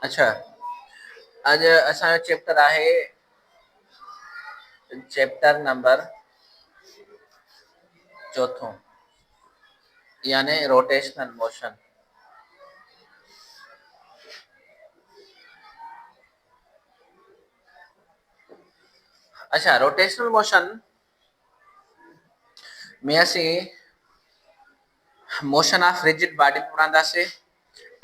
अच्छा, अॼु असांजो चैप्टर आहे चैप्टर नंबर चौथों यानी रोटेशनल मोशन। अच्छा, रोटेशनल मोशन में असीं मोशन ऑफ रिजिड बॉडी भी पढ़ंदासीं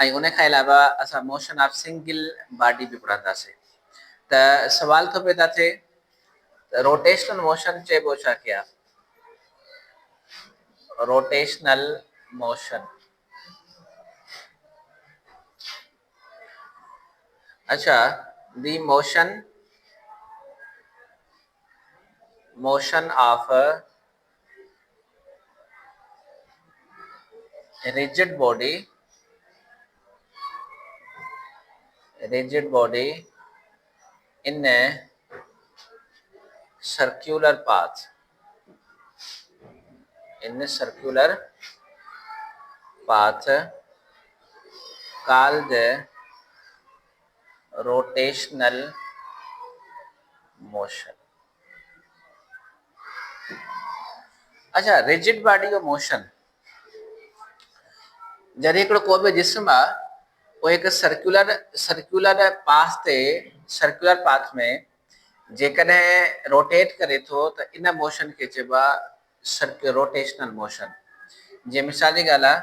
ऐं उन खां अलावा असां मोशन ऑफ सिंगल बॉडी भी पढ़ंदासीं। त सवाल थो पैदा थिए त रोटेशनल मोशन चइबो छा खे आहे? रोटेशनल मोशन, अच्छा, दी motion of a rigid body in a circular path called rotational motion। अच्छा, रिजिड बॉडी जो मोशन जॾहिं हिकिड़ो को बि जिस्म आहे उहो हिकु सर्कुलर पाथ में जेकॾहिं रोटेट करे थो त इन मोशन खे चइबो आहे रोटेशनल मोशन। जीअं मिसाल जी ॻाल्हि आहे,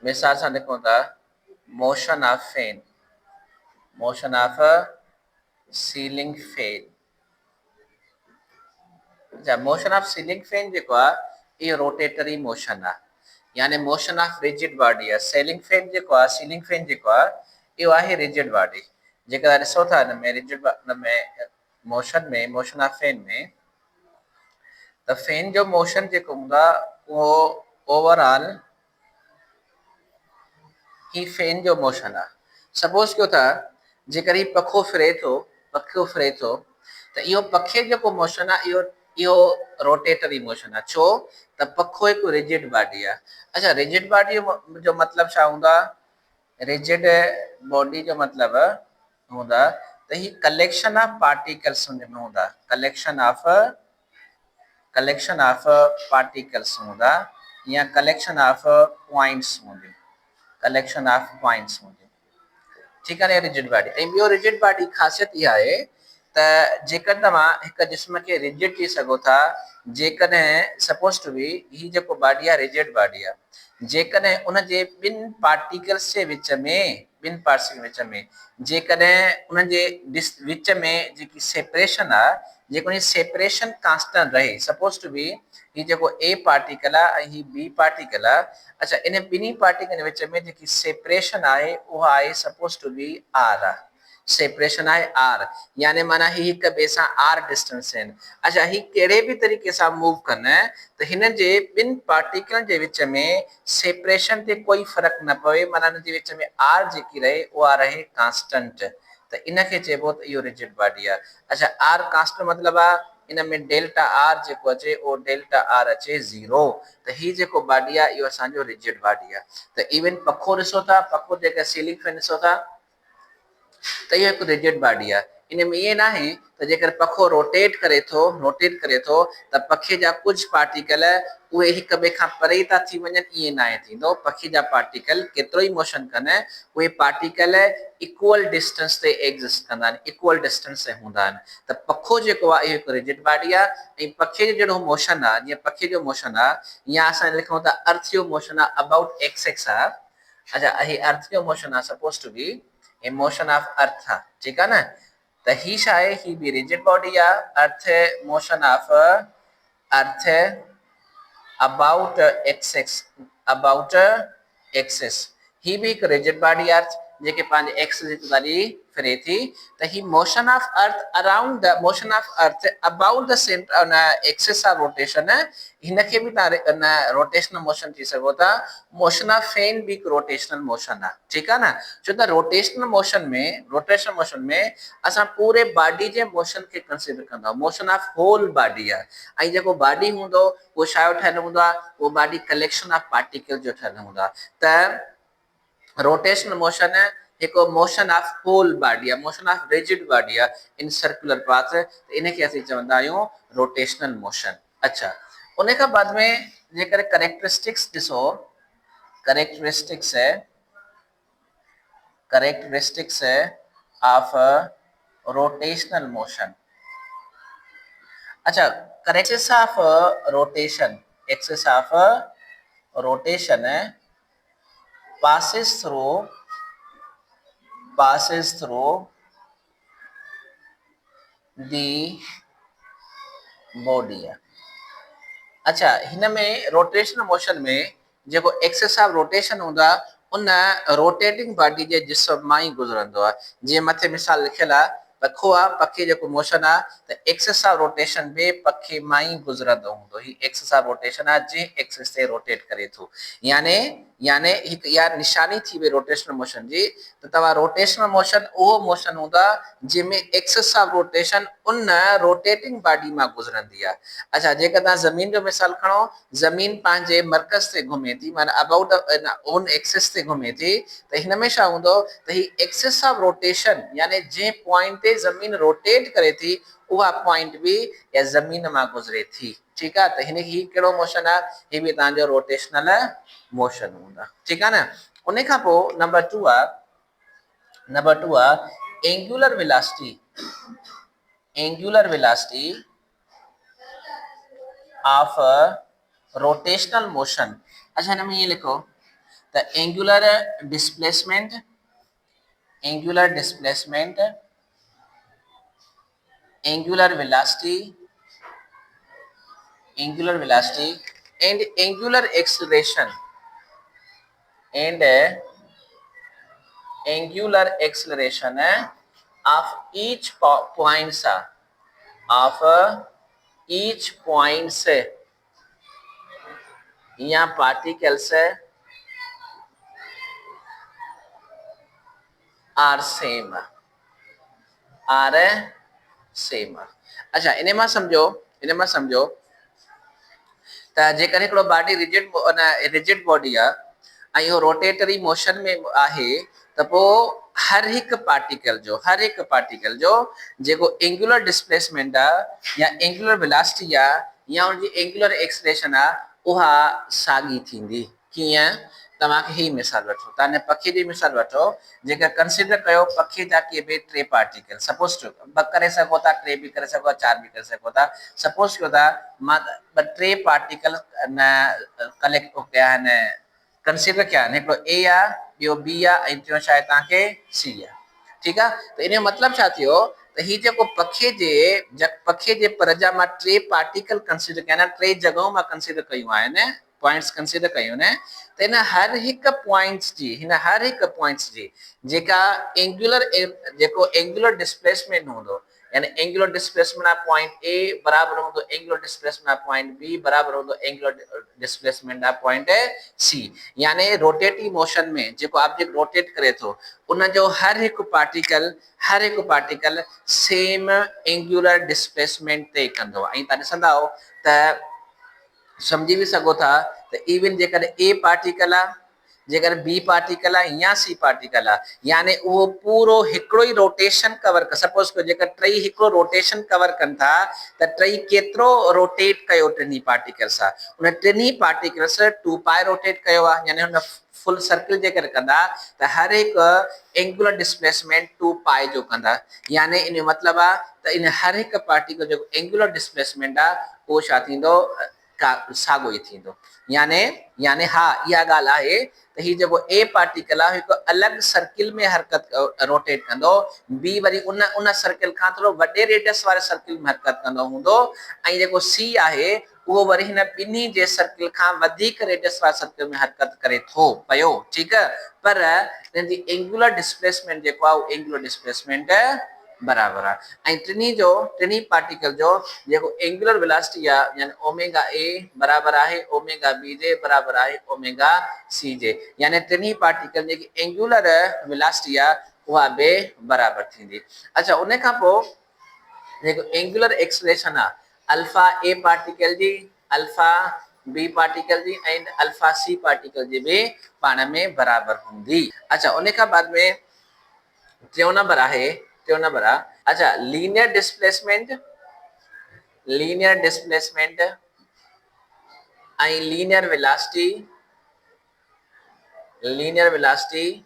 मिसाल सां लिखूं था motion of ceiling fan. Motion of ceiling fan जेको आहे इहो रोटेटरी मोशन आहे, यानी मोशन ऑफ रिजिड बॉडी आहे। सीलिंग फैन जेको आहे इहो आहे रिजिड बॉडी। जेका ॾिसो था हिन में रिजिड मोशन ऑफ फैन में त फैन जो मोशन जेको हूंदो आहे उहो ओवरऑल ही फैन जो मोशन आहे। सपोज कयो था जेकर ही पखो फिरे थो त इहो पखे जेको मोशन आहे इहो रोटेटरी मोशन आहे। छो त पखो हिकु रिजिड बॉडी आहे। अच्छा, रिजिड बॉडी जो मतिलबु छा हूंदा? रिजिड बॉडी जो मतिलबु हूंदा त ही कलेक्शन ऑफ पार्टिकल्स में हूंदा, कलेक्शन ऑफ पार्टिकल्स हूंदा या कलेक्शन ऑफ पॉइंट्स हूंदियूं, ठीकु आहे। रिजिड बॉडी ऐं ॿियो रिजिड बॉडी ख़ासियत इहा आहे त जेकॾहिं तव्हां हिकु जिस्म खे रिजिड चई सघो था, जेकॾहिं सपोज टू बी ही जेको बॉडी आहे रिजिड बॉडी आहे, जेकॾहिं उन जे ॿिनि पार्टिकल्स जे विच में जेकॾहिं उन जे विच में जेकी सेपरेशन आहे, जेको सेपरेशन कांस्टेंट रहे, सपोज टू बी ही जेको ए पार्टिकल आहे ऐं ही बी पार्टिकल आहे, अच्छा, इन ॿिन्ही पार्टिकल जे विच में जेकी सेपरेशन आहे उहा आहे सपोज टू बी आर आहे, सेपरेशन आहे आर, यानी माना ही हिक ॿिए सां आर डिस्टेंस आहिनि। अच्छा, ही कहिड़े बि तरीक़े सां मूव कनि त हिन जे ॿिनि पार्टिकलनि जे विच में सेपरेशन ते कोई फ़र्क़ु न पवे, माना हिन जे विच में आर जेकी रहे उहा रहे कांस्टेंट, त इनखे चइबो त इहो रिजिड बॉडी आहे। अच्छा, आर कांस्टेंट मतिलबु आहे इन में डेल्टा आर जेको अचे उहो डेल्टा आर अचे 0, त ही जेको बॉडी आहे इहो असांजो रिजिड बॉडी आहे। त इवन पखो ॾिसो था, पखो जेका सीलिंग फैन ॾिसो था त इहो हिकु रिजिड बॉडी आहे। इन में ईअं न आहे त जेकर पखो रोटेट करे थो त पखे जा कुझु पार्टिकल उहे हिक ॿिए खां परे था थी वञनि, ईअं न आहे थींदो। पखी जा पार्टिकल केतिरो ई मोशन कनि, उहे पार्टिकल इक्वल डिस्टेंस ते एग्ज़िस्ट कंदा आहिनि, इक्वल डिस्टेंस ते हूंदा आहिनि। त पखो जेको आहे इहो हिकु रिजिड बॉडी आहे। ऐं पखे जो जहिड़ो मोशन आहे, जीअं पखे जो मोशन आहे या असां लिखूं था अर्थ जो मोशन आहे अबाउट एक्स आहे। अच्छा, ही अर्थ जो मोशन आहे suppose to be a motion of earth आहे, ठीकु आहे न। त ही छा आहे, ही बि रिजिड बॉडी आहे। Earth motion of earth about axis, ही भी हिकु रिजिड बॉडी आहे जेके पंहिंजे एक्स जी ॻाल्हि फिरे थी। त ही motion of earth about the centre axis of rotation, हिनखे बि तव्हां रोटेशनल मोशन चई सघो था। मोशन ऑफ फैन भी हिकु रोटेशनल मोशन आहे, ठीकु आहे न। छो त रोटेशनल मोशन में असां पूरे बॉडी जे मोशन खे कंसिडर कंदा आहियूं, मोशन ऑफ होल बॉडी आहे। ऐं जेको बॉडी हूंदो उहो छा जो ठहियलु हूंदो आहे, उहो बॉडी कलेक्शन ऑफ पार्टिकल जो ठहियलु हूंदो आहे। त रोटेशनल मोशन एक मोशन ऑफ होल बॉडी आहे, मोशन ऑफ रिजिड बॉडी आहे इन सर्कुलर पाथ, त इन खे असीं चवंदा आहियूं रोटेशनल मोशन। अच्छा, उन खां बाद में जेकर करेक्टरिस्टिक्स ॾिसो, करेक्टरिस्टिक्स ऑफ रोटेशनल मोशन। अच्छा, characteristics of rotation, axis of rotation passes through the body। अच्छा, हिन में रोटेशनल मोशन में जेको एक्सिस ऑफ रोटेशन हूंदो आहे उन रोटेटिंग बॉडी जे जिस्म मां ई गुज़रंदो आहे। जीअं मथे मिसाल लिखियल आहे, पखो आहे, पखे जेको मोशन आहे त एक्सिस ऑफ रोटेशन में पखे मां ई गुज़रंदो हूंदो। ही एक्सिस ऑफ रोटेशन आहे जंहिं एक्सिस ते रोटेट करे थो। याने हिकु इहा निशानी थी वई रोटेशनल मोशन जी, त तव्हां रोटेशनल मोशन उहो मोशन हूंदो आहे जंहिंमें एक्सिस ऑफ रोटेशन उन रोटेटिंग बॉडी मां गुज़रंदी आहे। अच्छा, जेकर तव्हां ज़मीन जो मिसाल खणो, ज़मीन पंहिंजे मर्कज़ ते घुमे थी, माना अबाउट ओन एक्सिस ते घुमे थी, त हिन में छा हूंदो त ही एक्सिस ऑफ रोटेशन यानी जंहिं पॉइंट ते ज़मीन रोटेट करे थी उहा पॉइंट बि या ज़मीन मां गुज़रे थी। ठीकु आहे, त ही कहिड़ो मोशन आहे, ही बि तव्हांजो रोटेशनल मोशन हूंदा। ठीकु आहे न। उन खां पोइ नंबर 2 आहे angular velocity of rotational motion. अच्छा, हिन में ये लिखो त angular displacement angular velocity and angular acceleration of each points या particles are same। अच्छा, इन मां समझो त जेकर हिकिड़ो बॉडी रिजिड बॉडी आहे ऐं इहो रोटेटरी मोशन में आहे, त पोइ हर हिकु पार्टिकल जो जेको एंगुलर डिस्प्लेसमेंट आहे या एंगुलर वेलोसिटी आहे या उनजी एंगुलर एक्सेलरेशन आहे उहा साॻी थींदी। कीअं? तव्हांखे ही मिसाल वठो, तव्हां पखे जी मिसाल वठो, जेकर कंसिडर कयो पखे जा के बि 3 पार्टिकल, सपोज ॿ करे सघो था, 3 बि करे सघो था, 4 बि करे सघो था। सपोज कयो था मां 3 पार्टिकल कलेक्ट कया आहिनि, कंसिडर कया आहिनि। हिकिड़ो ए आहे, ॿियो बी आहे ऐं टियों शायदि तव्हांखे सी आहे। ठीकु आहे, त इन जो मतिलबु छा थियो त ही जेको पखे जे परजा मां 3 पार्टिकल कंसिडर कया आहिनि, 3 जॻहियूं मां कंसिडर कयूं आहिनि, पॉइंट्स कंसिडर कयूं आहिनि, त हिन हर हिकु पॉइंट्स जी जेका एंगुलर डिस्प्लेसमेंट हूंदो, यानी angular displacement of point A बराबर हूंदो angular displacement of point B बराबर हूंदो angular displacement of point C. यानी रोटेटिंग मोशन में जेको ऑब्जेक्ट रोटेट करे थो उन जो हर हिकु पार्टिकल सेम एंगुलर डिस्प्लेसमेंट ते कंदो। ऐं तव्हां ॾिसंदा त समझी भी सको था त इवन जेकर ए पार्टिकल आहे, जेकर बी पार्टिकल आहे या सी पार्टिकल आहे, यानी उहो पूरो हिकिड़ो ई रोटेशन कवर कर। सपोज कयो जेकर 3 हिकिड़ो रोटेशन कवर कनि था त 3 केतिरो रोटेट कयो 3 पार्टिकल्स आहे, उन 3 पार्टिकल्स 2 पाए रोटेट कयो आहे, यानी हुन फुल सर्किल जेकर कंदा त हर हिकु एंगुलर डिस्प्लेसमेंट 2 पाए जो कंदा। यानी इन जो मतिलबु आहे त इन हर हिकु पार्टिकल जो एंगुलर डिस्प्लेसमेंट आहे उहो छा थींदो, साॻियो ई थींदो। यानी हा, इहा ॻाल्हि आहे त ही जेको ए पार्टिकल आहे हिकु अलॻि सर्किल में हरकत रोटेट कंदो, बी वरी उन सर्किल खां थोरो वॾे रेडियस वारे सर्किल में हरकत कंदो हूंदो, ऐं जेको सी आहे उहो वरी हिन ॿिन्ही जे सर्किल खां वधीक रेडियस वारे सर्किल में हरकत करे थो पियो। ठीकु आहे, पर हिन जी एंगुलर डिस्प्लेसमेंट जेको आहे उहो एंगुलर डिस्प्लेसमेंट बराबर आहे। ऐं टिनी पार्टिकल जो जेको एंगुलर वेलोसिटी आहे यानी ओमेगा ए बराबर आहे ओमेगा बी जे बराबर आहे ओमेगा सी जे, यानी टिनी पार्टिकल जेकी एंगुलर वेलोसिटी आहे उहा बि बराबर थींदी। अच्छा, उन खां पोइ जेको एंगुलर एक्सेलरेशन आहे अल्फा ए पार्टिकल जी, अल्फा बी पार्टिकल जी ऐं अल्फा सी पार्टिकल जी बि पाण में बराबर हूंदी। अच्छा, उन खां बाद में टियों नंबर आहे, टियों नंबर आहे। अच्छा, लीनियर डिस्प्लेसमेंट ऐं लीनियर वेलोसिटी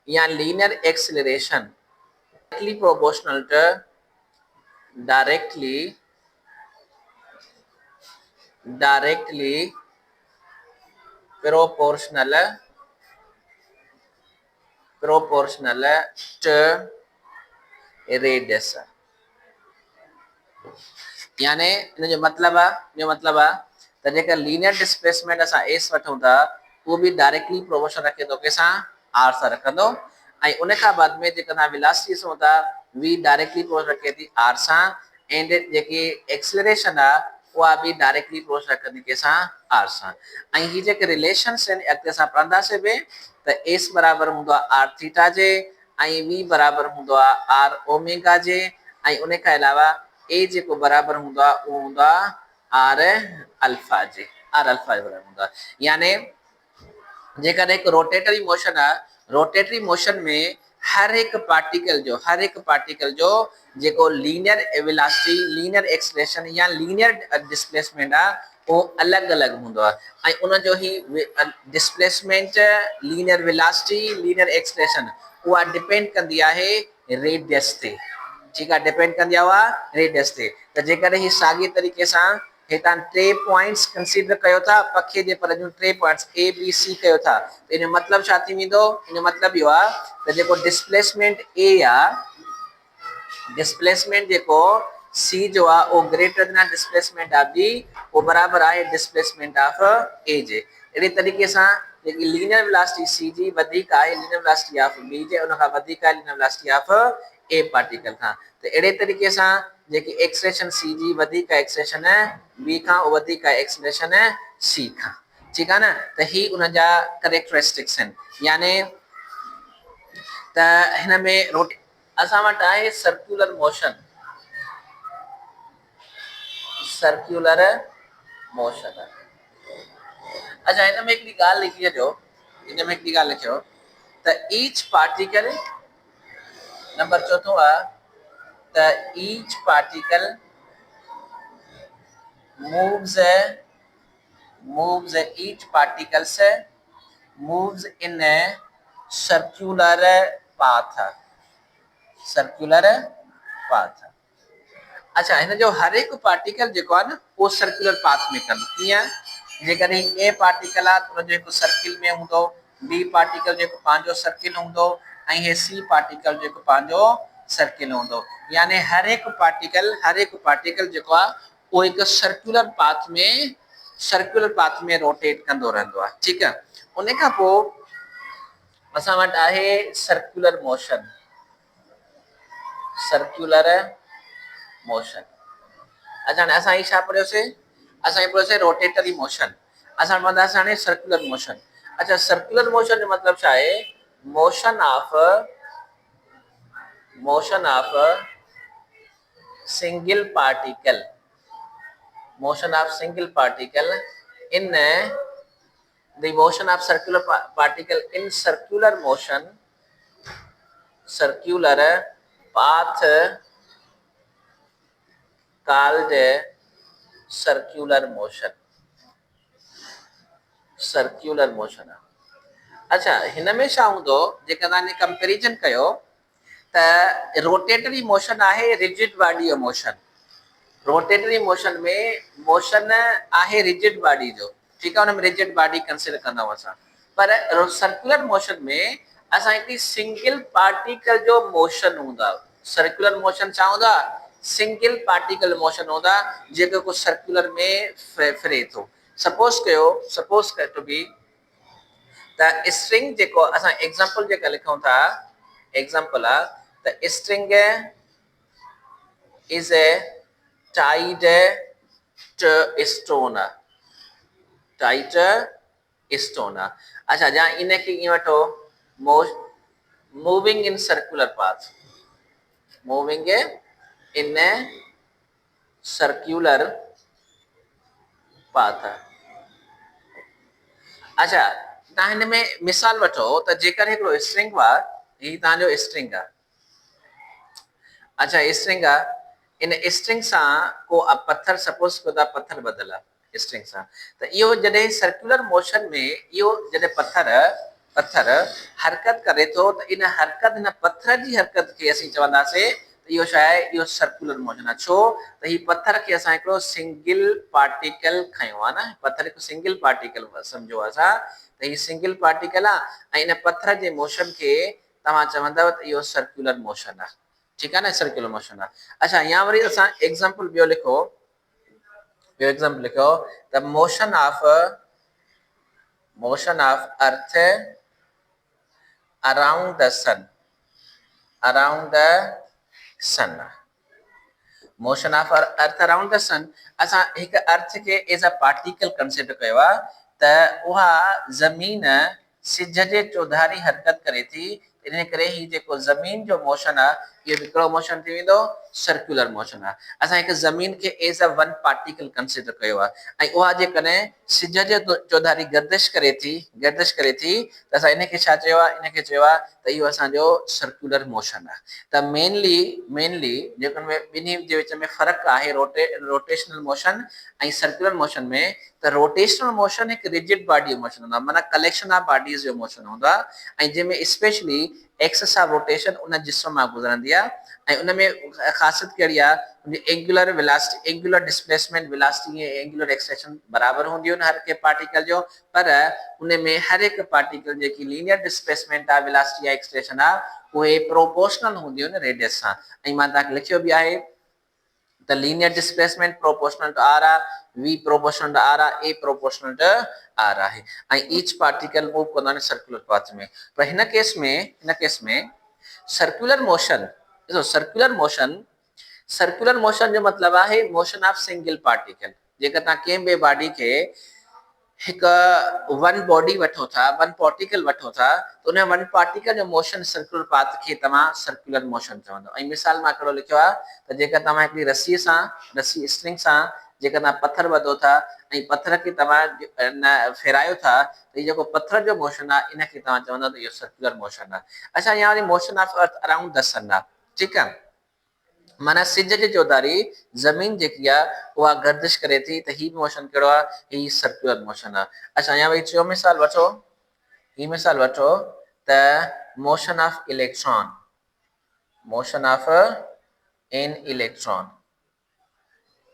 या linear acceleration directly proportional to directly proportional to radius. यानी इन जो मतलब आहे त जेका लीनियर डिस्प्लेसमेंट असां एस वठूं था वो भी डायरेक्टली प्रोपोर्शनल रखे थो कंहिंसां, आर सां रखंदो, ऐं उन खां बाद में जेका तव्हां वेलोसिटी ॾिसो था वी डायरेक्टली प्रोपोर्शनल रखे थी आर सां, एंड जेकी एक्सेलरेशन आहे उहा बि डायरेक्टली प्रोपोर्शनल रखंदी कंहिंसां, आर सां। ऐं ही जेके रिलेशन्स आहिनि अॻिते असां पढ़ंदासीं बि त एस बराबर हूंदो आहे आर थीटा जे, ऐं वी बराबर हूंदो आहे आर ओमेगा जे, ऐं उन खां अलावा ए जेको बराबर हूंदो आहे उहो हूंदो आहे आर अल्फा जे, आर अल्फा जे बराबर हूंदो आहे। यानी जेकॾहिं हिकु रोटेटरी मोशन में हर हिकु पार्टिकल जो जेको लीनियर वेलोसिटी, लीनियर एक्सेलरेशन या लीनियर डिस्प्लेसमेंट आहे वो अलग अलग हूंदो आहे, ऐं उन जो ही displacement, linear velocity, linear acceleration उहा डिपेंड कंदी आहे रेडियस ते। ठीकु आहे, डिपेंड कंदी आहे उहा रेडियस ते। त जेकॾहिं ही साॻी तरीक़े सां हितां टे पॉइंट्स कंसीडर कयो था, पखे जे पर जूं टे पॉइंट्स ए बी सी कयो था, त इन जो मतिलबु छा थी वेंदो? इन जो मतिलबु इहो आहे त जेको डिस्प्लेसमेंट ए आहे, डिस्प्लेसमेंट जेको सी जो आहे वो greater than displacement of B, वो बराबर आहे डिस्प्लेसमेंट ऑफ ए जे। अहिड़े तरीक़े सां जेकी लीनियर वेलोसिटी सी जी वधीक आहे लीनियर वेलोसिटी ऑफ बी जे, उन खां वधीक आहे linear velocity of A particle खां। त अहिड़े तरीक़े सां जेकी एक्सेलरेशन सी जी वधीक आहे एक्सेलरेशन बी खां, वो वधीक आहे एक्सेलरेशन सी खां। ठीकु आहे न, त ही उन जा करेक्टरिस्टिक्स आहिनि। यानी त हिन में असां वटि आहे सर्कुलर मोशन, अच्छा हिन में हिकिड़ी ॻाल्हि लिखियो त ईच पार्टिकल, नंबर चौथों आहे त each particle moves in a circular path। अच्छा, हिन जो हर एक पार्टिकल जेको आहे न वो सर्कुलर पाथ में कंदो। कीअं? जेकॾहिं ए पार्टिकल आहे त उन जो हिकु सर्किल में हूंदो, बी पार्टिकल जेको पंहिंजो सर्किल हूंदो, ऐं हे सी पार्टिकल जेको पंहिंजो सर्किल हूंदो। यानी हर एक पार्टिकल जेको आहे वो हिकु सर्कुलर पाथ में रोटेट कंदो रहंदो आहे। ठीकु आहे, उन खां पोइ असां वटि आहे सर्कुलर मोशन। अच्छा, हाणे असां ही छा पढ़ियोसीं? असां ही पढ़ियोसीं रोटेटरी मोशन। असां पढ़ंदासीं हाणे सर्कुलर मोशन। अच्छा, सर्कुलर मोशन जो मतिलबु छा आहे? Motion of single particle in the motion of circular particle in circular path called circular motion। अच्छा, हिन में छा हूंदो? जेका तव्हां कंपैरिजन कयो त रोटेटरी मोशन आहे रिजिड बॉडी जो मोशन। रोटेटरी मोशन में मोशन आहे रिजिड बॉडी जो। ठीकु आहे, हुन में रिजिड बॉडी कंसीडर कंदा असां। पर सर्कुलर मोशन में असां हिकिड़ी सिंगल पार्टिकल जो मोशन हूंदा। सर्कुलर मोशन छा हूंदा? सिंगल पार्टिकल मोशन हूंदा जेको को सर्कुलर में फिरे थो। सपोज कयो टू बी त स्ट्रिंग जेको असां एग्जांपल जेका लिखूं था, एग्जांपल आहे त string is a tied to stone। अच्छा, या इनखे ईअं वठो, मूविंग इन सर्कुलर पाथ। अच्छा, तव्हां हिन में मिसाल वठो त जेकर हिकिड़ो स्ट्रिंग आहे, ही तव्हांजो स्ट्रिंग आहे, अच्छा स्ट्रिंग इन स्ट्रिंग सा को अब पत्थर सपोज को पत्थर बदला स्ट्रिंग सा तो यो जडे सर्कुलर मोशन में यो जडे पत्थर पत्थर हरकत करे तो इन हरकत न पत्थर जी हरकत के असी चवंदा से तो यो शायद यो सर्कुलर मोशन है छो तो ही पत्थर के असा एकड़ो सिंगल पार्टिकल खयो आ ना पत्थर को सिंगल पार्टिकल समझो असा तो ही सिंगल पार्टिकल आ इन पत्थर जे मोशन के तमा चवंदा तो यो सर्कुलर मोशन है ठीक है ना सर्कुलर मोशन है अच्छा यहाँ वरी असा एग्जांपल बियो लिखो बियो एग्जांपल लिखो the motion of earth around the sun around the sun motion of earth around the sun असा एक अर्थ के एज अ पार्टिकल कंसीडर कयो आ त उहा जमीन सिज जे चौधारी हरकत करे थी इन करे ही जेको जमीन जो मोशन आ ये बिकड़ो मोशन थी वेंदो सर्कुलर मोशन आ असा एक जमीन के as a one particle consider कयो आ ऐ उहा जे कने सिज जे चौधारी गर्दिश करे थी त असा इने के छा चयो आ इने के चयो आ त इहो असा जो सर्कुलर मोशन आ त मेनली जेकन में बिनी जे विच में फर्क आहे रोटेशनल मोशन ऐं सर्कुलर मोशन में त रोटेशनल मोशन एक रिजिड बॉडी मोशन हूंदो आहे माना कलेक्शन ऑफ बॉडीज जो मोशन हूंदो आहे ऐं जंहिंमें स्पेशली एक्सिस ऑफ रोटेशन उन जिस्म मां गुज़रंदी आहे ऐं उन में ख़ासियत कहिड़ी आहे angular velocity angular displacement velocity ऐं एंगुलर एक्सटेंशन बराबर हूंदियूं आहिनि हर के पार्टिकल जो पर उन में हर एक पार्टिकल जेकी लीनियर डिस्प्लेसमेंट आहे वेलोसिटी या एक्सटेंशन आहे उहे प्रोपोर्शनल हूंदियूं आहिनि रेडियस सां ऐं मां तव्हांखे लिखियो बि आहे the linear displacement proportional to r v proportional to r a proportional to r है and each particle move कंदो आहे सर्कुलर पाथ में पर हिन केस में सर्कुलर मोशन ॾिसो सर्कुलर मोशन जो मतलब आहे मोशन ऑफ सिंगल पार्टिकल जेकर तव्हां कंहिं बि बॉडी खे एक वन बॉडी वठो था वन पार्टिकल वठो था तो उन वन पार्टिकल जो मोशन सर्कुलर पाथ के तमा सर्कुलर मोशन चवंदो ऐं मिसाल मां कहिड़ो लिखियो आहे त जेकर तव्हां हिकिड़ी रस्सी स्ट्रिंग सां जेकर तव्हां पत्थर ॿधो था ऐं पत्थर खे तव्हां फेरायो था त इहो जेको पत्थर जो मोशन आहे इनखे तव्हां चवंदा त इहो सर्कुलर मोशन आहे अच्छा यहाँ वरी motion of earth around the sun आहे ठीकु आहे माना सिज जे चौधारी जमीन जेकी आहे उहा गर्दिश करे थी त ही मोशन कहिड़ो आहे ही सर्कुलर मोशन आहे अच्छा यहाँ वरी चयो मिसाल वठो त मोशन ऑफ एन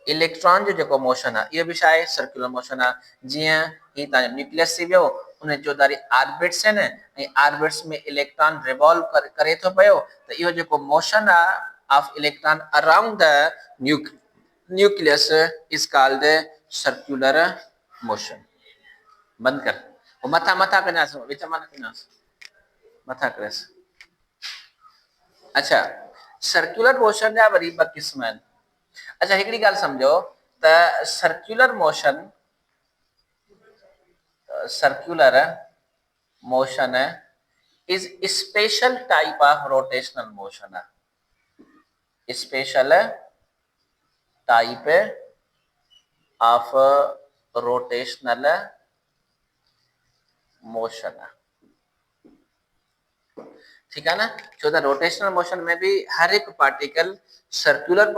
इलेक्ट्रॉन जो जेको मोशन आहे इहो बि छा आहे सर्कुलर मोशन आहे जीअं ही तव्हांजो न्यूक्लियस थी वियो उन चौधारी ऑर्बिट्स आहिनि ऐं ऑर्बिट्स में इलेक्ट्रॉन रिवॉल्व करे थो पियो त इहो जेको मोशन आहे of electron around the nucleus is called circular motion बंद कर वो मथा कनास विच में कनास मथा करस अच्छा सर्कुलर मोशन जा वरी ब क़िस्म आहिनि अच्छा हिकिड़ी ॻाल्हि सम्झो त circular motion is special type of rotational motion special type of rotational motion ठीक है ना छो त रोटेशनल मोशन में भी हर एक पार्टिकल सर्कुलर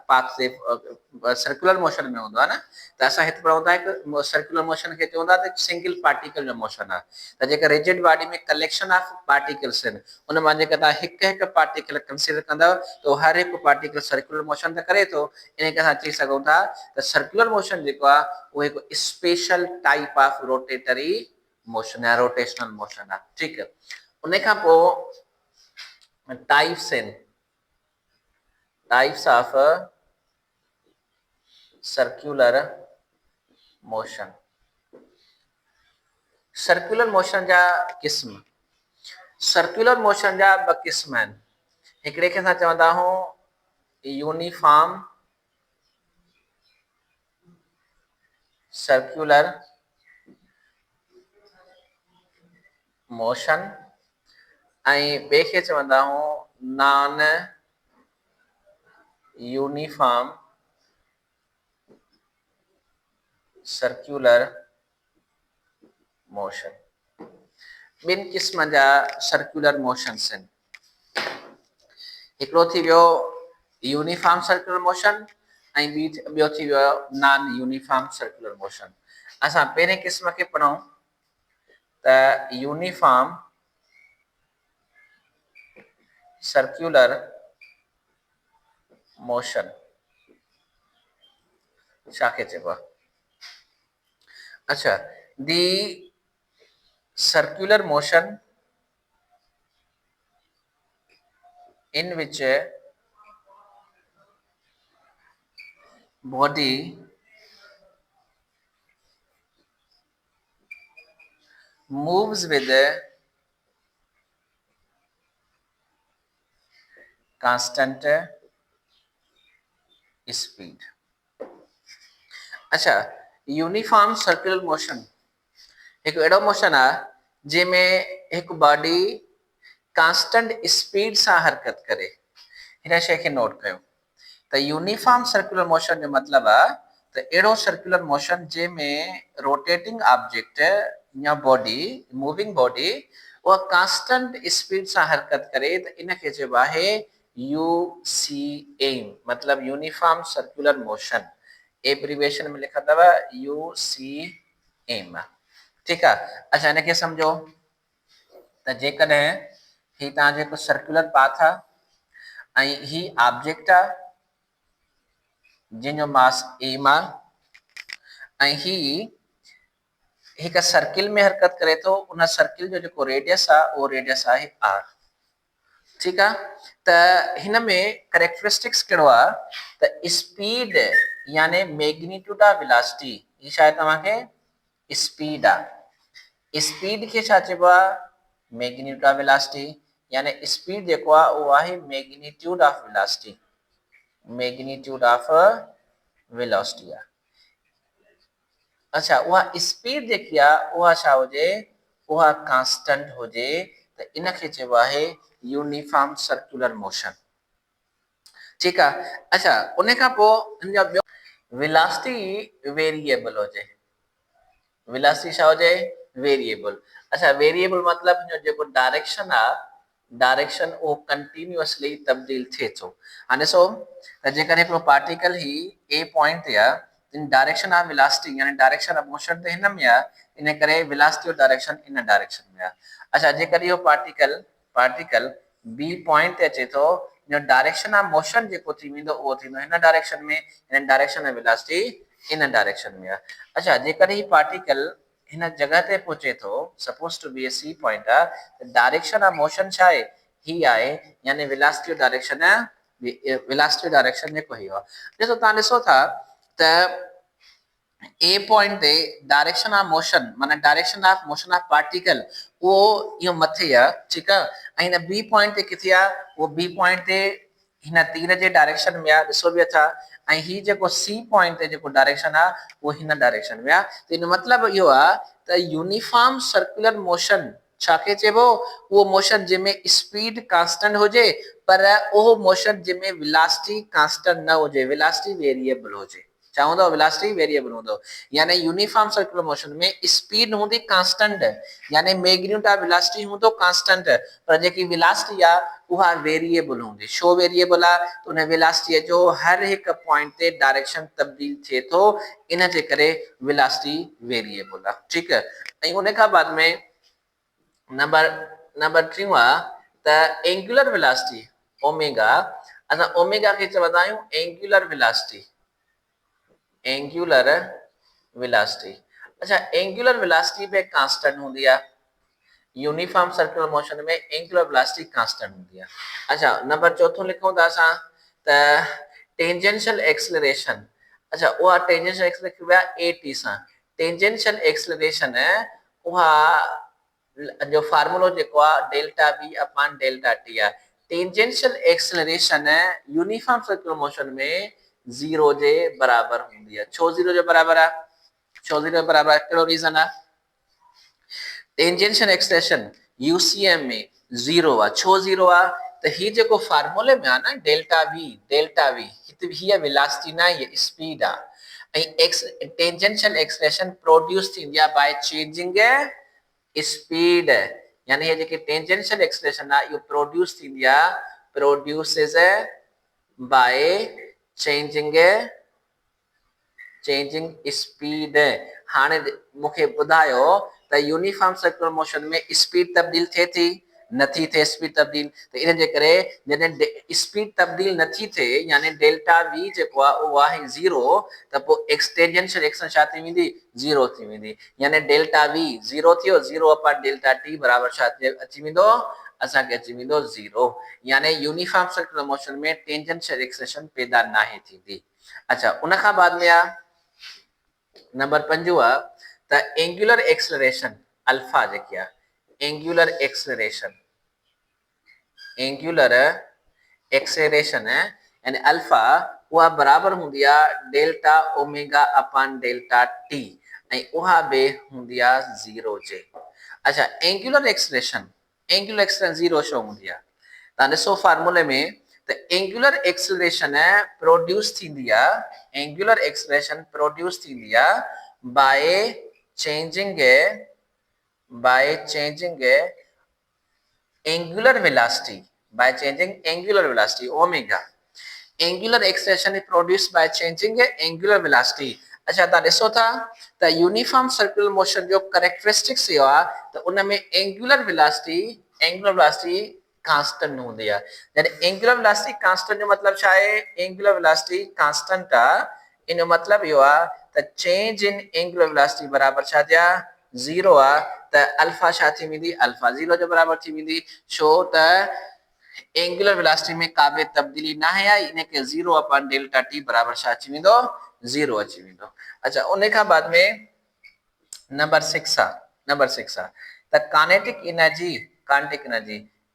पाथ से सर्कुलर मोशन में हूंदो आहे न त असां हिते पढ़ूं था हिकु सर्कुलर मोशन खे चवंदा त सिंगल पार्टिकल जो मोशन आहे त जेका रिजिड बॉडी में कलेक्शन ऑफ पार्टिकल्स आहिनि उन मां जेका तव्हां हिकु पार्टिकल कंसीडर कंदव त हर हिकु पार्टिकल सर्कुलर मोशन त करे थो इन खे असां चई सघूं था त सर्कुलर मोशन जेको आहे उहो हिकु special type of rotatory motion आहे रोटेशनल मोशन आहे ठीकु आहे उन खां पोइ types of circular motion circular motion जा क़िस्म सर्कुलर मोशन जा ब क़िस्म आहिनि हिकिड़े खे असां चवंदा आहियूं यूनिफॉर्म सर्कुलर मोशन ऐं ॿिए खे चवंदा आहियूं नॉन यूनिफॉर्म सर्कुलर मोशन ॿिनि क़िस्म जा सर्कुलर मोशन्स आहिनि हिकिड़ो थी वियो यूनिफॉर्म सर्कुलर मोशन ऐं ॿियो थी वियो नॉन यूनिफॉर्म सर्कुलर मोशन। असां पहिरें क़िस्म खे पढ़ूं त यूनिफॉर्म सर्कुलर मोशन छा खे चइबो आहे? अच्छा, the circular motion in which body moves with constant speed। अच्छा, यूनिफॉर्म सर्कुलर मोशन एक अहिड़ो मोशन आहे जंहिंमें हिकु बॉडी कांस्टेंट स्पीड सां हरकत करे। हिन शइ खे नोट कयो त यूनिफॉर्म सर्कुलर मोशन जो मतिलबु आहे त अहिड़ो सर्कुलर मोशन जंहिंमें रोटेटिंग ऑब्जेक्ट या बॉडी मूविंग बॉडी उहा कांस्टेंट स्पीड सां हरकत करे त इन खे चइबो आहे यूसीएम, मतिलबु यूनिफॉर्म सर्कुलर मोशन। एब्रीविएशन में लिखंदव यूसीएम। ठीकु आहे। अच्छा, हिनखे सम्झो त जेकॾहिं ही तव्हांजो हिकु सर्कुलर पाथ आहे ऐं ही ऑब्जेक्ट आहे जिन जो मास एम आहे ऐं ही हिकु सर्किल में हरकत करे थो, उन सर्किल जो जेको रेडियस आहे उहो रेडियस आहे आर। ठीकु आहे। त हिन में करेक्टरिस्टिक्स कहिड़ो आहे त स्पीड यानी मैग्नीट्यूड ऑफ वेलोसिटी, ही शायदि तव्हांखे स्पीड आहे। स्पीड खे छा चइबो आहे? मैग्नीट्यूड ऑफ वेलोसिटी, यानी स्पीड जेको आहे उहो आहे magnitude of velocity. Magnitude of velocity आहे। अच्छा, उहा स्पीड जेकी आहे उहा छा हुजे? उहा कांस्टेंट हुजे त इन खे चइबो आहे यूनिफॉर्म सर्कुलर मोशन। ठीकु आहे। अच्छा, उन खां पोइ हिन जो ॿियो वेलोसिटी वेरिएबल हुजे। वेलोसिटी छा हुजे? वेरिएबल। अच्छा, वेरिएबल मतिलबु हिन जो जेको डायरेक्शन आहे, डायरेक्शन उहो कंटिन्यूअसली तब्दील थिए थो। हाणे ॾिसो त जेकॾहिं हिकिड़ो पार्टिकल ही ए पॉइंट ते आहे, डायरेक्शन ऑफ वेलोसिटी यानी डायरेक्शन ऑफ मोशन त हिन में आहे, इन करे velocity of direction in direction में आहे। अच्छा, जेकॾहिं इहो पार्टिकल बी पॉइंट ते अचे थो, जो डायरेक्शन ऑफ मोशन जेको थी वेंदो उहो थींदो हिन डायरेक्शन में, हिन direction of velocity in direction में आहे। अच्छा, जेकॾहिं ही पार्टिकल हिन जगह ते पहुचे थो, suppose to be a C point आहे, त डायरेक्शन ऑफ मोशन छा आहे? ही आहे, यानी वेलोसिटी ऑफ डायरेक्शन जेको ही आहे। ॾिसो, तव्हां ॾिसो था त ए पॉइंट ते डायरेक्शन ऑफ मोशन माना direction of motion of particle उहो इहो मथे आहे। ठीकु आहे। ऐं हिन बी पॉइंट ते किथे आहे? उहो बी पॉइंट ते हिन तीर जे डायरेक्शन में आहे, ॾिसो बि अथा। ऐं ही जेको सी पॉइंट ते जेको डायरेक्शन आहे उहो हिन डायरेक्शन में आहे। त हिन मतिलबु इहो आहे त यूनिफॉर्म सर्कुलर मोशन छा खे चइबो? उहो मोशन जंहिंमें स्पीड कांस्टेंट हुजे पर उहो मोशन जंहिंमें वेलोसिटी कांस्टेंट न हुजे, वेलोसिटी वेरिएबल हुजे। छा हूंदो? वेलोसिटी वेरिएबल हूंदो। यानी यूनिफॉर्म सर्कुलर मोशन में स्पीड हूंदी कांस्टेंट, यानी मैग्नीट्यूड ऑफ वेलोसिटी हूंदो कांस्टेंट, पर जेकी वेलोसिटी आहे उहा वेरिएबल हूंदी। छो वेरिएबल आहे? त उन वेलोसिटी जो हर हिकु पॉइंट ते डायरेक्शन तब्दील थिए थो, इन जे करे वेलोसिटी वेरिएबल आहे। ठीकु आहे। ऐं उन खां बाद में नंबर 3 आहे त एंगुलर वेलोसिटी ओमेगा। असां ओमेगा खे चवंदा आहियूं एंगुलर वेलोसिटी। Angular velocity. अच्छा, एंगुलर वेलोसिटी पे कांस्टेंट हूंदी आहे। यूनिफॉर्म सर्कुलर मोशन में एंगुलर वेलोसिटी कांस्टेंट हूंदी आहे। अच्छा, नंबर 4 लिखूं था असां त टेंजेंशियल एक्सेलरेशन। अच्छा, उहा टेंजेंशियल एक्सेलरेशन आहे at सां। टेंजेंशियल एक्सेलरेशन उहा जो फार्मूलो जेको आहे delta v upon delta t आहे। Tangential acceleration uniform circular motion में 0 जे बराबर हूंदी आहे। छो 0 जे बराबर आहे? छो 0 जे बराबर आहे? कहिड़ो रीज़न आहे? टेंजेंशियल एक्सेलरेशन यूसीएम में 0 आहे। छो 0 आहे? त ही जेको फार्मूले में आहे न डेल्टा v, हिते हीअ वेलोसिटी न आहे, स्पीड आहे। ऐं टेंजेंशियल एक्सेलरेशन प्रोड्यूस थींदी आहे बाय चेंजिंग स्पीड, यानी हे जेकी टेंजेंशियल एक्सेलरेशन आहे इहो प्रोड्यूस थींदी आहे, प्रोड्यूसेस by changing स्पीड। हाणे मूंखे ॿुधायो त यूनिफॉर्म सर्कुलर मोशन में स्पीड तब्दील थिए थी नथी थिए स्पीड तब्दील, त इन जे करे जॾहिं स्पीड तब्दील नथी थिए यानी डेल्टा वी जेको आहे उहो आहे 0, त पोइ टेंजेंशियल एक्शन छा थी वेंदी 0 थी वेंदी, यानी डेल्टा वी 0 थियो 0 अपॉन डेल्टा टी बराबर छा अची वेंदो असांखे अची वेंदो 0, यानी यूनिफॉर्म सर्कुलर मोशन में टेंजेंशियल एक्सेशन पैदा नाहे थींदी। अच्छा उन खां बाद में आहे नंबर 5 आहे त एंगुलर एक्सेलरेशन अल्फा जेकी आहे एंगुलर एक्सेलरेशन यानी अल्फा उहा बराबर हूंदी आहे delta omega upon delta T ऐं उहा बि हूंदी आहे 0 जे। अच्छा एंगुलर एक्सेलरेशन 0 छो हूंदी आहे तव्हां ॾिसो फार्मूले में त एंगुलर एक्सेलरेशन प्रोड्यूस थींदी आहे by changing angular velocity omega। angular acceleration is produced by changing angular velocity। अच्छा तव्हां ॾिसो था त यूनिफॉर्म सर्कुलर मोशन जो कैरेक्टरिस्टिक्स इहो आहे त उन में एंगुलर वेलोसिटी कांस्टेंट हूंदी आहे। जॾहिं एंगुलर वेलोसिटी कांस्टेंट जो मतलब छा आहे एंगुलर वेलोसिटी कांस्टेंट आहे इन जो मतलब इहो आहे त चेंज इन एंगुलर वेलोसिटी बराबर छा थिया 0 आहे त अल्फा छा थी वेंदी अल्फा 0 जे बराबर थी वेंदी छो त एंगुलर वेलोसिटी में का बि तब्दीली न आहे इन के 0 अपॉन डेल्टा टी बराबर छा अची वेंदो 0 अची वेंदो। अच्छा उन खां बाद में नंबर 6 आहे त kinetic energy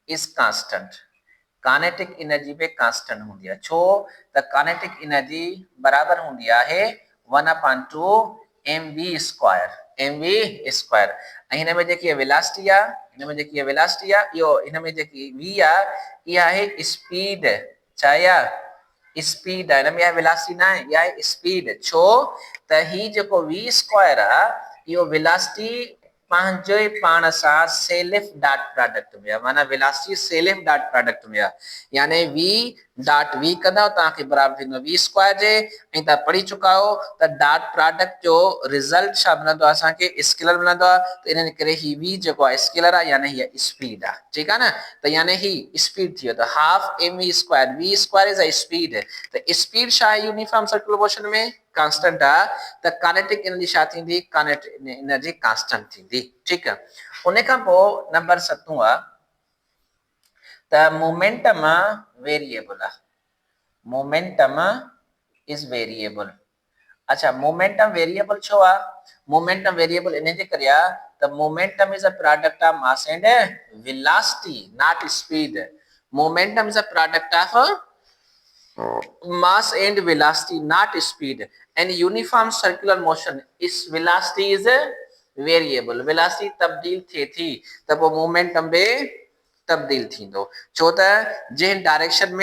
is constant. Kinetic energy पे कांस्टेंट हूंदी आहे छो त काइनेटिक एनर्जी बराबर हूंदी आहे 1/2 mv स्क्वायर ऐं हिन में जेकी वेलोसिटी आहे इहो हिन में जेकी v आहे इहा आहे स्पीड छा आहे स्पीड आहे हिन में वेलोसिटी न आहे इहा आहे स्पीड छो त ही जेको v स्क्वायर आहे इहो वेलोसिटी पंहिंजे पाण सां सेल्फ डॉट प्रोडक्ट में आहे माना वेलोसिटी सेल्फ डॉट प्रोडक्ट में आहे यानी v डॉट v कंदा तव्हांखे बराबर थींदो v स्क्वायर जे ऐं तव्हां पढ़ी चुका आहियो त डॉट प्रोडक्ट जो रिज़ल्ट छा मिलंदो आहे असांखे स्केलर मिलंदो आहे त इन करे ही v जेको आहे स्केलर आहे यानी हीअ स्पीड आहे ठीकु आहे न त यानी ही स्पीड थी वियो त half mv square v square is a speed त स्पीड छा आहे यूनिफॉर्म सर्कुलर मोशन में कांस्टेंट आहे त काइनेटिक एनर्जी छा थींदी काइनेटिक एनर्जी कांस्टेंट थींदी ठीकु आहे उन खां पोइ नंबर 7 आहे त मोमेंटम वेरिएबल आहे मोमेंटम इज वेरिएबल। अच्छा मोमेंटम वेरिएबल छो आहे मोमेंटम वेरिएबल इन जे करे आहे त momentum is a product of mass and velocity not speed. Momentum is a product of mass and velocity not speed and uniform circular motion is velocity is a variable velocity तब्दील थिए थी त पोइ momentum बि तब्दील थींदो छो त जंहिं डायरेक्शन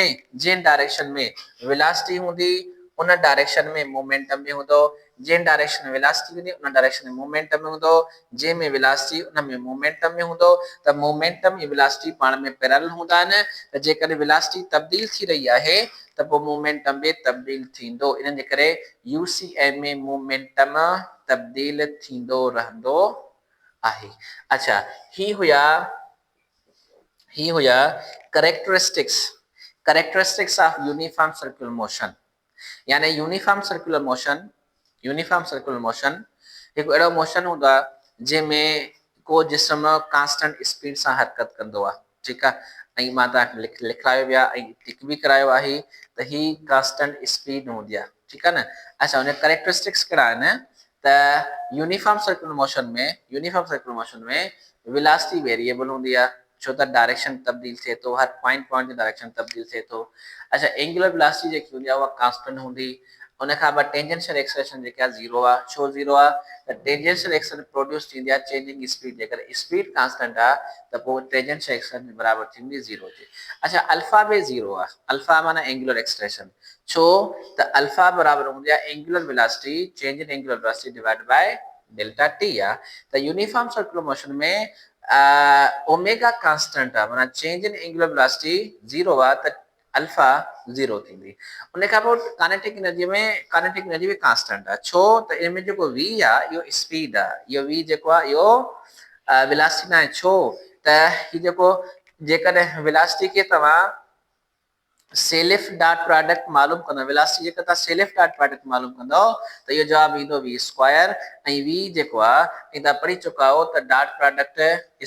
में वेलोसिटी हूंदी उन डायरेक्शन में मोमेंटम बि हूंदो जंहिं डायरेक्शन में वेलोसिटी हूंदी उन डायरेक्शन में मोमेंटम हूंदो जंहिं में वेलोसिटी उन में मोमेंटम में हूंदो त मोमेंटम ऐं वेलोसिटी पाण में पैरेलल हूंदा आहिनि त जेकॾहिं वेलोसिटी तब्दील थी रही आहे त पोइ मोमेंटम बि तब्दील थींदो इन जे करे यूसीएम में मोमेंटम तब्दील थींदो रहंदो आहे। अच्छा ही हुया characteristics of uniform circular motion यानी यूनिफॉर्म सर्कुलर मोशन हिकु अहिड़ो मोशन हूंदो आहे जंहिंमें को जिस्म कांस्टेंट स्पीड सां हरकत कंदो आहे ठीकु आहे ऐं मां तव्हांखे लिखायो बि आहे ऐं टिक बि करायो आहे त ही कांस्टेंट स्पीड हूंदी आहे ठीकु आहे न। अच्छा हुन कैरेक्टरिस्टिक्स कहिड़ा आहिनि त यूनिफॉर्म सर्कुलर मोशन में वेलोसिटी वेरिएबल हूंदी आहे छो त डायरेक्शन तब्दील थिए थो हर पॉइंट जो डायरेक्शन तब्दील थिए थो। अच्छा एंगुलर वेलोसिटी जेकी हूंदी आहे उहा कांस्टेंट हूंदी उन खां बाद टेंजेंशियल एक्सेलरेशन जेका 0 आहे छो 0 आहे त टेंजेंशियल एक्सेलरेशन प्रोड्यूस थींदी आहे चेंजिंग स्पीड जेकर स्पीड कांस्टेंट आहे त पोइ टेंजेंशियल एक्सेलरेशन बराबर थींदी 0 जे। अच्छा अल्फा बि 0 आहे अल्फा माना एंगुलर एक्सेलरेशन छो त अल्फा बराबर हूंदी आहे angular velocity change in angular velocity divide by delta T आहे त यूनिफॉर्म सर्कुलर मोशन में ओमेगा कांस्टेंट आहे माना चेंज इन एंगुलर वेलोसिटी 0 आहे त अल्फा 0 थींदी। उन खां पोइ काइनेटिक एनर्जी में कांस्टेंट आहे छो त इन में जेको v आहे इहो स्पीड आहे इहो v जेको आहे इहो वेलोसिटी न आहे छो त ही जेको जेकॾहिं वेलोसिटी खे तव्हां सेल्फ डॉट प्रोडक्ट मालूम कंदो वेलोसिटी जेका तव्हां सेल्फ डॉट प्रोडक्ट मालूम कंदो त इहो जवाब ईंदो v स्क्वायर ऐं v जेको आहे तव्हां पढ़ी चुका आहियो त डॉट प्रोडक्ट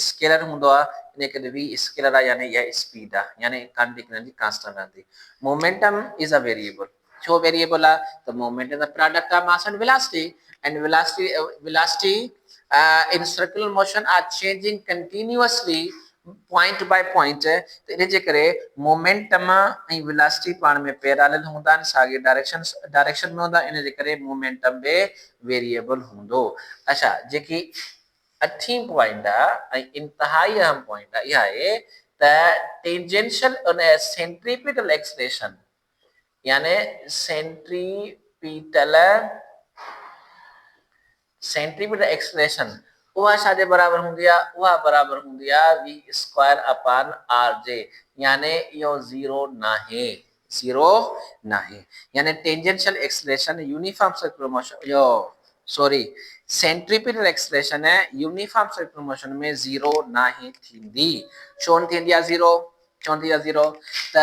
स्केलर हूंदो आहे इन करे v स्केलर आहे यानी इहा स्पीड आहे यानी काइनेटिक एनर्जी कांस्टेंट रहंदी। मोमेंटम इज अ वेरिएबल छो वेरिएबल आहे त momentum the product of mass and velocity and velocity in circular motion are changing continuously point by point त इन जे करे मोमेंटम ऐं वेलोसिटी पाण में पैरेलल हूंदा आहिनि साॻे डायरेक्शन में हूंदा इन जे करे मोमेंटम बि वेरिएबल हूंदो। अच्छा जेकी 8 पॉइंट आहे ऐं इंतहाई अहम पॉइंट आहे इहा आहे त टेंजेंशियल उन सेंट्रीपिटल एक्सलेशन यानी सेंट्रीपिटल एक्सलेशन उहा छाजे बराबर हूंदी आहे उहा बराबर हूंदी आहे v स्क्वायर अपॉन r जे यानी इहो ज़ीरो नाहे यानी tangential acceleration uniform circular motion यो sorry centripetal acceleration uniform circular motion में ज़ीरो नाहे थींदी छो न थींदी आहे ज़ीरो त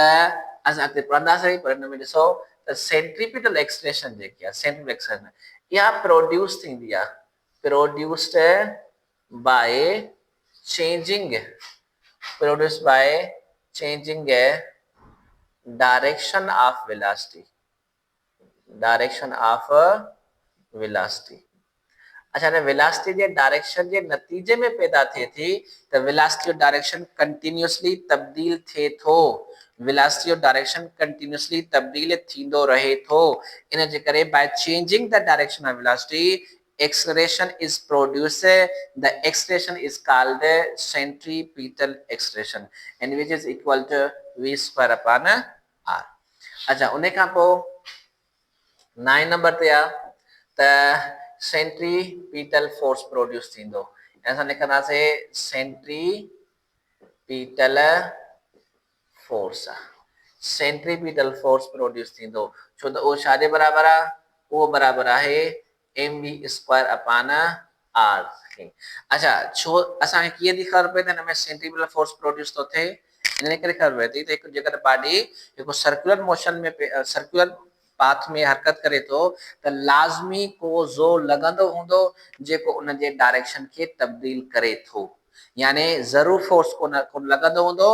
असां हिते पढ़ंदासीं पर हिन में ॾिसो त सेंट्रीपिटल एक्सलेशन जेकी आहे सेंट्रीपिटल एक्सलेशन इहा प्रोड्यूस थींदी आहे produced by changing a direction of velocity अच्छा ने वेलोसिटी जे डायरेक्शन जे नतीजे में पैदा थिए थी त वेलोसिटी जो डायरेक्शन कंटीन्यूअसली तब्दील थिए थो वेलोसिटी जो डायरेक्शन कंटीन्यूअसली तब्दील थींदो रहे थो इन जे करे by changing the direction of velocity acceleration is produced the acceleration is called centripetal acceleration and which is equal to v square upon r अच्छा उन खां पोइ 9 नंबर ते आहे त सेंट्रीपिटल फोर्स प्रोड्यूस थींदो असां लिखंदासीं सेंट्रीपिटल फोर्स प्रोड्यूस थींदो छो त उहो छाजे बराबर आहे उहो बराबर आहे mv स्क्वायर अपॉन r अच्छा छो असांखे कीअं थी ख़बर पए त हिन में सेंट्रीपिटल फोर्स प्रोड्यूस थो थिए इन करे ख़बर पए थी त हिकु जेकॾहिं बॉडी हिकु सर्कुलर मोशन में सर्कुलर पाथ में हरकत करे थो त लाज़मी को ज़ोर लॻंदो हूंदो जेको उन जे डायरेक्शन खे तब्दील करे थो यानी ज़रूर फोर्स कोन लॻंदो हूंदो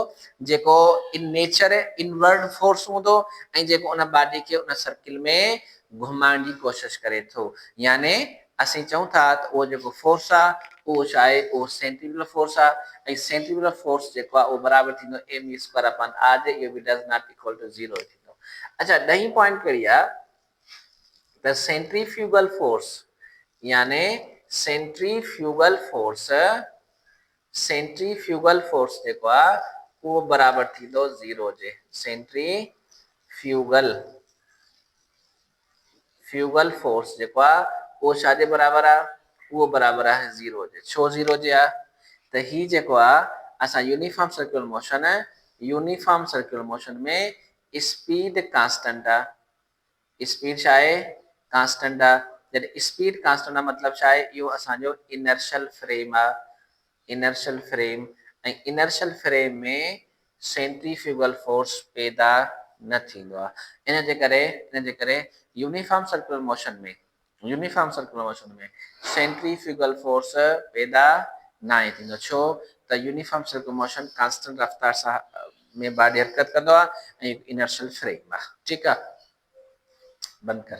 जेको इन नेचर इनवर्ड फोर्स हूंदो ऐं जेको उन बॉडी खे उन सर्किल में घुमाइण जी कोशिश करे थो यानी असीं चऊं था त उहो जेको फोर्स आहे उहो छा आहे उहो सेंट्रीपिटल फोर्स आहे ऐं सेंट्रीपिटल फोर्स जेको आहे उहो बराबर थींदो mv स्क्वायर अपॉन r जे इहो बि डज़ नॉट इक्वल टू 0 थींदो। अच्छा 10 पॉइंट कहिड़ी आहे त सेंट्रीफ्यूगल फोर्स यानी सेंट्रीफ्यूगल फोर्स जेको आहे उहो बराबर थींदो 0 जे फ्यूगल फोर्स जेको आहे उहो छाजे बराबर आहे उहो बराबर आहे 0 जे छो 0 जे आहे त ही जेको आहे असां यूनिफॉर्म सर्कुलर मोशन में स्पीड कांस्टेंट आहे स्पीड छा आहे कांस्टेंट आहे जॾहिं स्पीड कांस्टेंट आहे मतिलबु छा आहे इहो असांजो इनर्शियल फ्रेम आहे इनर्शियल फ्रेम में सेंट्रीफ्यूगल फोर्स पैदा न थींदो आहे इन जे करे यूनिफॉर्म सर्कुलर मोशन में सेंट्रीफ्यूगल फोर्स पैदा न थींदो छो त यूनिफॉर्म सर्कुलर मोशन कांस्टेंट रफ्तार सां में बॉडी हरकत कंदो आहे ऐं इनर्शियल फ्रेम आहे ठीकु आहे बंदि कर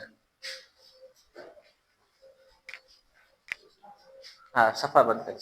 हा सफ़ा बंदि कर